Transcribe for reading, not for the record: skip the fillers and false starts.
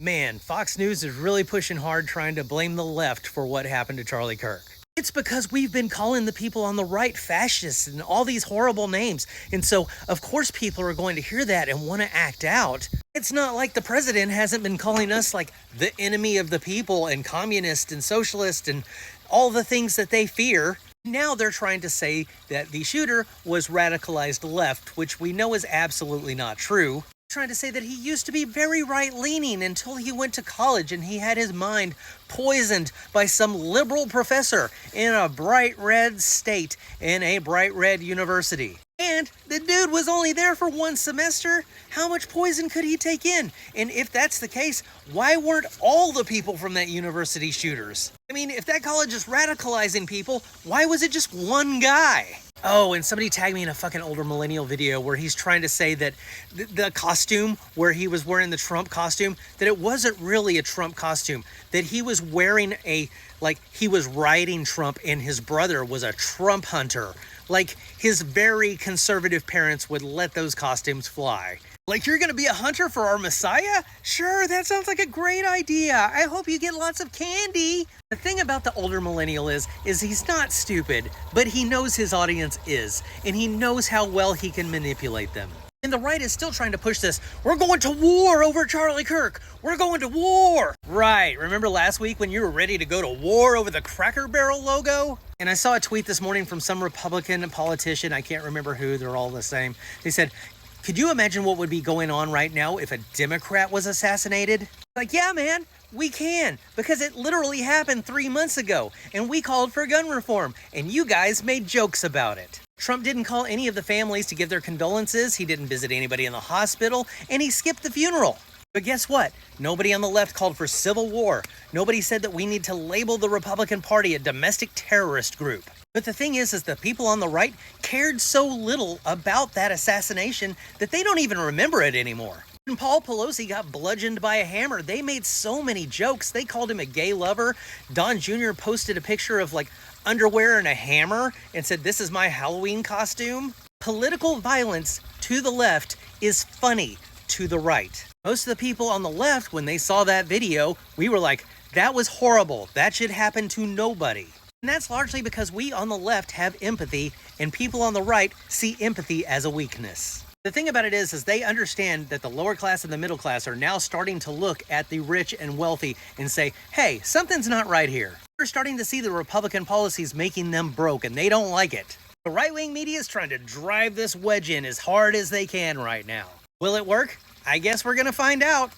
Man, Fox News is really pushing hard trying to blame the left for what happened to Charlie Kirk. It's because we've been calling the people on the right fascists and all these horrible names. And so, of course, people are going to hear that and want to act out. It's not like the president hasn't been calling us like the enemy of the people and communist and socialist and all the things that they fear. Now they're trying to say that the shooter was radicalized left, which we know is absolutely not true. Trying to say that he used to be very right-leaning until he went to college and he had his mind poisoned by some liberal professor in a bright red state in a bright red university. And the dude was only there for one semester. How much poison could he take in? And if that's the case, why weren't all the people from that university shooters? I mean, if that college is radicalizing people, why was it just one guy? Oh, and somebody tagged me in a fucking older millennial video where he's trying to say that the costume where he was wearing the Trump costume, that it wasn't really a Trump costume, that he was wearing he was riding Trump and his brother was a Trump hunter. Like, his very conservative parents would let those costumes fly. Like, you're gonna be a hunter for our Messiah? Sure, that sounds like a great idea. I hope you get lots of candy. The thing about the older millennial is he's not stupid, but he knows his audience is, and he knows how well he can manipulate them. And the right is still trying to push this, we're going to war over Charlie Kirk. We're going to war. Right, remember last week when you were ready to go to war over the Cracker Barrel logo? And I saw a tweet this morning from some Republican politician, I can't remember who, they're all the same. They said, could you imagine what would be going on right now if a Democrat was assassinated? Like, yeah, man, we can, because it literally happened 3 months ago, and we called for gun reform, and you guys made jokes about it. Trump didn't call any of the families to give their condolences, he didn't visit anybody in the hospital, and he skipped the funeral. But guess what? Nobody on the left called for civil war. Nobody said that we need to label the Republican Party a domestic terrorist group. But the thing is the people on the right cared so little about that assassination that they don't even remember it anymore. When Paul Pelosi got bludgeoned by a hammer, they made so many jokes. They called him a gay lover. Don Jr. posted a picture of underwear and a hammer and said, "This is my Halloween costume." Political violence to the left is funny to the right. Most of the people on the left, when they saw that video, we were like, that was horrible. That should happen to nobody. And that's largely because we on the left have empathy and people on the right see empathy as a weakness. The thing about it is they understand that the lower class and the middle class are now starting to look at the rich and wealthy and say, hey, something's not right here. They're starting to see the Republican policies making them broke and they don't like it. The right-wing media is trying to drive this wedge in as hard as they can right now. Will it work? I guess we're gonna find out.